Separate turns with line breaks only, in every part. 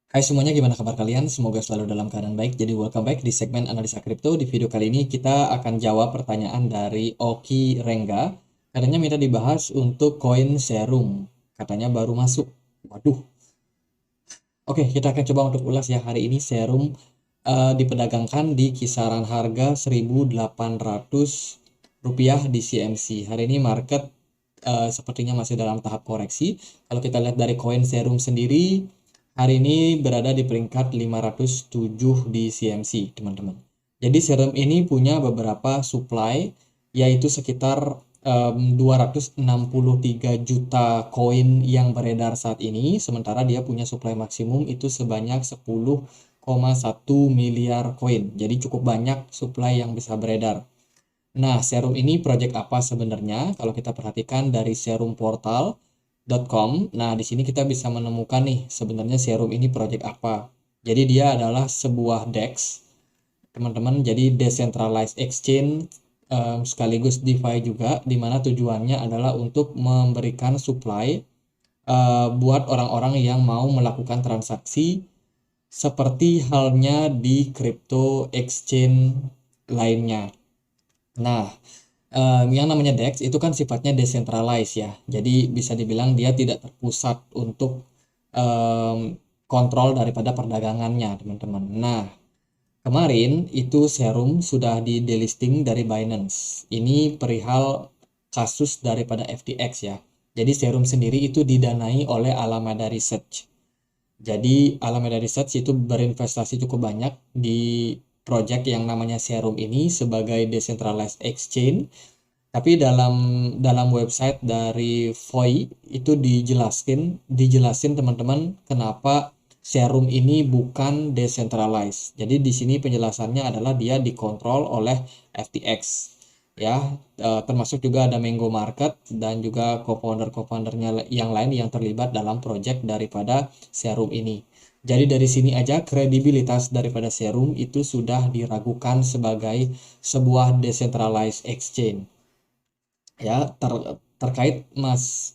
Hai semuanya, gimana kabar kalian? Semoga selalu dalam keadaan baik. Jadi welcome back di segmen Analisa Kripto. Di video kali ini kita akan jawab pertanyaan dari Oki Rengga. Katanya minta dibahas untuk koin Serum. Katanya baru masuk. Waduh. Oke, kita akan coba untuk ulas ya. Hari ini Serum diperdagangkan di kisaran harga 1.800 rupiah di CMC. Hari ini market sepertinya masih dalam tahap koreksi. Kalau kita lihat dari koin Serum sendiri, hari ini berada di peringkat 507 di CMC, teman-teman. Jadi Serum ini punya beberapa supply, yaitu sekitar 263 juta koin yang beredar saat ini, sementara dia punya supply maksimum itu sebanyak 10,1 miliar koin. Jadi cukup banyak supply yang bisa beredar. Nah, Serum ini project apa sebenarnya? Kalau kita perhatikan dari serumportal.com, nah di sini kita bisa menemukan nih sebenarnya Serum ini project apa. Jadi dia adalah sebuah DEX, teman-teman. Jadi decentralized exchange sekaligus DeFi juga, di mana tujuannya adalah untuk memberikan supply buat orang-orang yang mau melakukan transaksi seperti halnya di crypto exchange lainnya. Nah, yang namanya DEX itu kan sifatnya decentralized ya. Jadi bisa dibilang dia tidak terpusat untuk em, kontrol daripada perdagangannya, teman-teman. Nah, kemarin itu Serum sudah di delisting dari Binance. Ini perihal kasus daripada FTX ya. Jadi Serum sendiri itu didanai oleh Alameda Research. Jadi Alameda Research itu berinvestasi cukup banyak di project yang namanya Serum ini sebagai decentralized exchange. Tapi dalam website dari Voi itu dijelasin teman-teman kenapa Serum ini bukan decentralized. Jadi di sini penjelasannya adalah dia dikontrol oleh FTX ya, termasuk juga ada Mango Market dan juga co-foundernya yang lain yang terlibat dalam project daripada Serum ini. Jadi dari sini aja kredibilitas daripada Serum itu sudah diragukan sebagai sebuah decentralized exchange ya. Terkait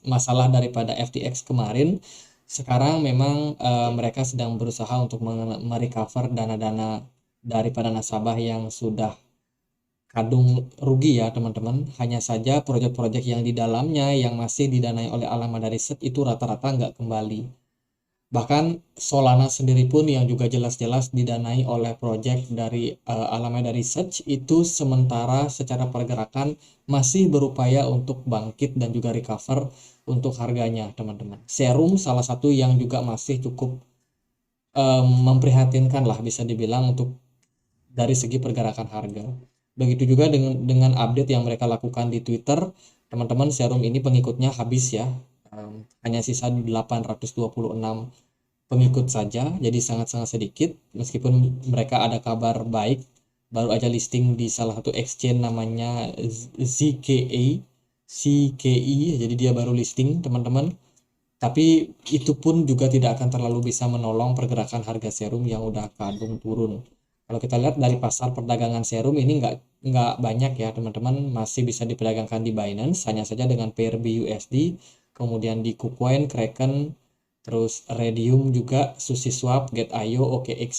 masalah daripada FTX kemarin, sekarang memang mereka sedang berusaha untuk merecover dana-dana daripada nasabah yang sudah kadung rugi ya teman-teman. Hanya saja proyek-proyek yang di dalamnya yang masih didanai oleh Alameda Research itu rata-rata nggak kembali. Bahkan Solana sendiri pun yang juga jelas-jelas didanai oleh project dari Alameda Research itu sementara secara pergerakan masih berupaya untuk bangkit dan juga recover untuk harganya, teman-teman. Serum salah satu yang juga masih cukup memprihatinkan lah bisa dibilang untuk dari segi pergerakan harga. Begitu juga dengan update yang mereka lakukan di Twitter, teman-teman. Serum ini pengikutnya habis ya. Hanya sisa 826 pengikut saja, jadi sangat-sangat sedikit. Meskipun mereka ada kabar baik, baru aja listing di salah satu exchange namanya ZKA, CKI, jadi dia baru listing, teman-teman. Tapi itu pun juga tidak akan terlalu bisa menolong pergerakan harga Serum yang udah kadung turun. Kalau kita lihat dari pasar perdagangan Serum ini nggak banyak ya teman-teman, masih bisa diperdagangkan di Binance, hanya saja dengan pair BUSD, kemudian di KuCoin, Kraken, terus Redium juga, SushiSwap, Get.io, OKX.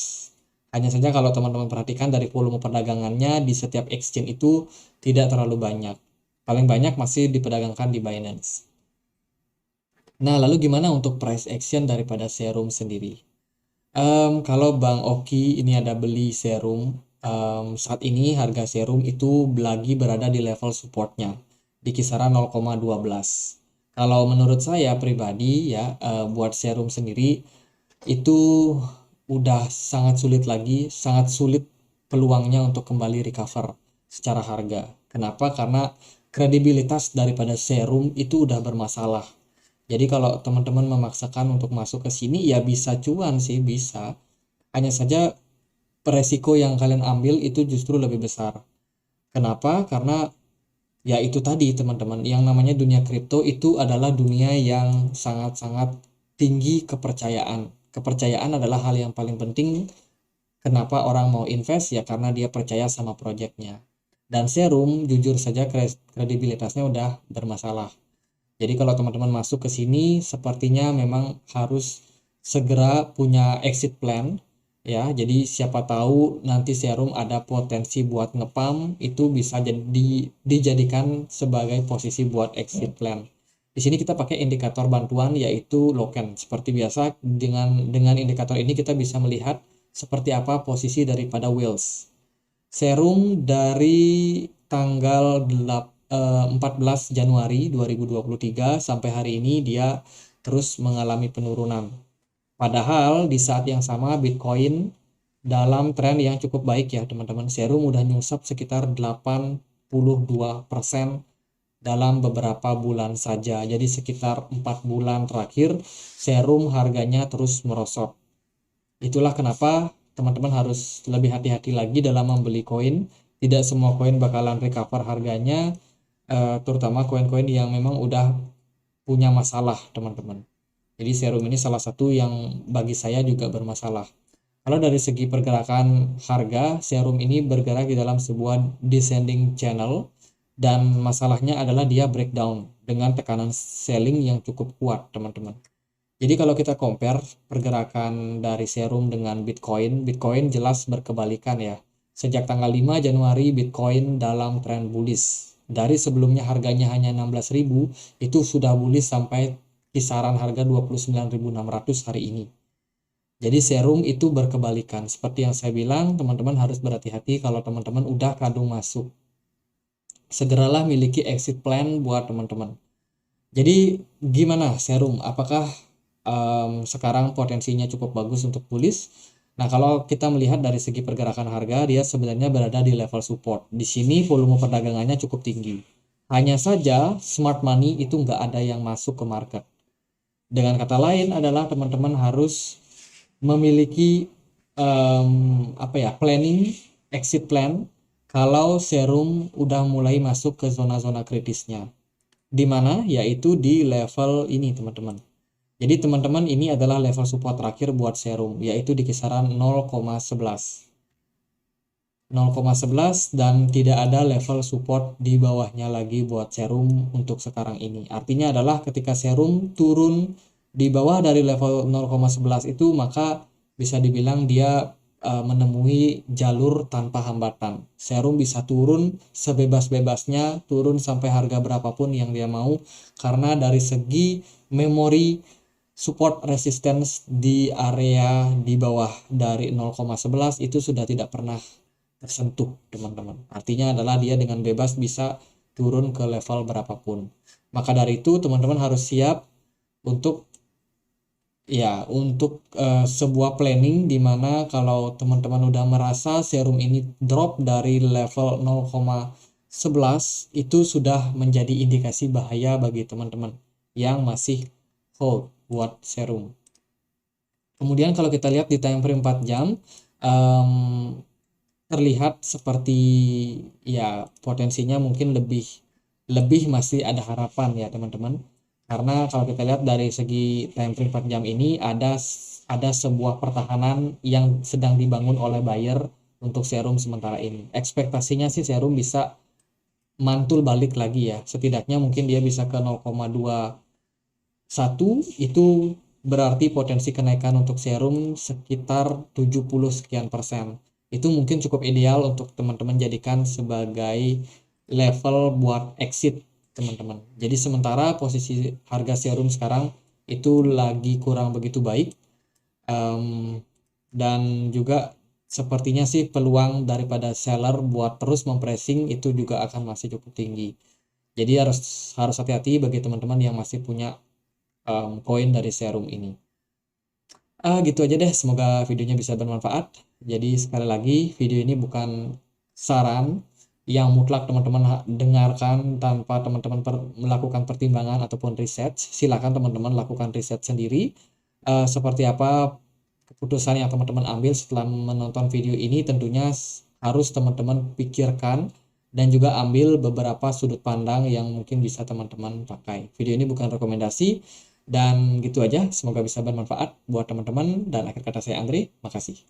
Hanya saja kalau teman-teman perhatikan dari volume perdagangannya di setiap exchange itu tidak terlalu banyak. Paling banyak masih diperdagangkan di Binance. Nah, lalu gimana untuk price action daripada Serum sendiri? Kalau Bang Oki ini ada beli Serum, saat ini harga Serum itu lagi berada di level supportnya di kisaran 0,12. Kalau menurut saya pribadi ya, buat Serum sendiri itu udah sangat sulit lagi, sangat sulit peluangnya untuk kembali recover secara harga. Kenapa? Karena kredibilitas daripada Serum itu udah bermasalah. Jadi kalau teman-teman memaksakan untuk masuk ke sini ya bisa cuan sih, bisa. Hanya saja resiko yang kalian ambil itu justru lebih besar. Kenapa? Karena ya itu tadi teman-teman, yang namanya dunia kripto itu adalah dunia yang sangat-sangat tinggi kepercayaan. Kepercayaan adalah hal yang paling penting. Kenapa orang mau invest ya karena dia percaya sama proyeknya. Dan Serum jujur saja kredibilitasnya udah bermasalah. Jadi kalau teman-teman masuk ke sini sepertinya memang harus segera punya exit plan ya. Jadi siapa tahu nanti serum ada potensi buat ngepump, itu bisa jadi dijadikan sebagai posisi buat exit plan. Di sini kita pakai indikator bantuan yaitu Loken. Seperti biasa dengan indikator ini kita bisa melihat seperti apa posisi daripada wheels. Serum dari tanggal 14 Januari 2023 sampai hari ini dia terus mengalami penurunan. Padahal di saat yang sama Bitcoin dalam tren yang cukup baik ya teman-teman. Serum udah nyungsap sekitar 82% dalam beberapa bulan saja. Jadi sekitar 4 bulan terakhir Serum harganya terus merosot. Itulah kenapa teman-teman harus lebih hati-hati lagi dalam membeli koin. Tidak semua koin bakalan recover harganya, terutama koin-koin yang memang udah punya masalah teman-teman. Jadi serum ini salah satu yang bagi saya juga bermasalah. Kalau dari segi pergerakan harga, serum ini bergerak di dalam sebuah descending channel dan masalahnya adalah dia breakdown dengan tekanan selling yang cukup kuat teman-teman. Jadi kalau kita compare pergerakan dari serum dengan Bitcoin, Bitcoin jelas berkebalikan ya. Sejak tanggal 5 Januari Bitcoin dalam tren bullish. Dari sebelumnya harganya hanya 16.000, itu sudah bullish sampai kisaran harga 29.600 hari ini. Jadi serum itu berkebalikan. Seperti yang saya bilang, teman-teman harus berhati-hati kalau teman-teman udah kadung masuk. Segeralah miliki exit plan buat teman-teman. Jadi gimana serum? Apakah sekarang potensinya cukup bagus untuk bullish? Nah, kalau kita melihat dari segi pergerakan harga, dia sebenarnya berada di level support. Di sini volume perdagangannya cukup tinggi. Hanya saja smart money itu nggak ada yang masuk ke market. Dengan kata lain adalah teman-teman harus memiliki planning, exit plan kalau serum udah mulai masuk ke zona-zona kritisnya. Di mana? Yaitu di level ini teman-teman. Jadi teman-teman ini adalah level support terakhir buat serum, yaitu di kisaran 0,11. 0,11 dan tidak ada level support di bawahnya lagi buat serum untuk sekarang ini. Artinya adalah ketika serum turun di bawah dari level 0,11 itu, maka bisa dibilang dia menemui jalur tanpa hambatan. Serum bisa turun sebebas-bebasnya, turun sampai harga berapapun yang dia mau, karena dari segi memori support resistance di area di bawah dari 0,11 itu sudah tidak pernah tersentuh teman-teman. Artinya adalah dia dengan bebas bisa turun ke level berapapun. Maka dari itu teman-teman harus siap untuk sebuah planning di mana kalau teman-teman udah merasa serum ini drop dari level 0,11 itu sudah menjadi indikasi bahaya bagi teman-teman yang masih hold buat serum. Kemudian kalau kita lihat di time frame 4 jam, terlihat seperti ya potensinya mungkin lebih masih ada harapan ya teman-teman. Karena kalau kita lihat dari segi time frame 4 jam ini ada sebuah pertahanan yang sedang dibangun oleh buyer untuk serum sementara ini. Ekspektasinya sih serum bisa mantul balik lagi ya. Setidaknya mungkin dia bisa ke 0,21, itu berarti potensi kenaikan untuk serum sekitar 70 sekian persen. Itu mungkin cukup ideal untuk teman-teman jadikan sebagai level buat exit teman-teman. Jadi sementara posisi harga serum sekarang itu lagi kurang begitu baik, dan juga sepertinya sih peluang daripada seller buat terus mempressing itu juga akan masih cukup tinggi. Jadi harus hati-hati bagi teman-teman yang masih punya koin dari serum ini. Gitu aja deh, semoga videonya bisa bermanfaat. Jadi sekali lagi, video ini bukan saran yang mutlak teman-teman dengarkan tanpa teman-teman melakukan pertimbangan ataupun riset. Silakan teman-teman lakukan riset sendiri. Seperti apa keputusan yang teman-teman ambil setelah menonton video ini, tentunya harus teman-teman pikirkan dan juga ambil beberapa sudut pandang yang mungkin bisa teman-teman pakai. Video ini bukan rekomendasi. Dan gitu aja, semoga bisa bermanfaat buat teman-teman. Dan akhir kata saya Andre, makasih.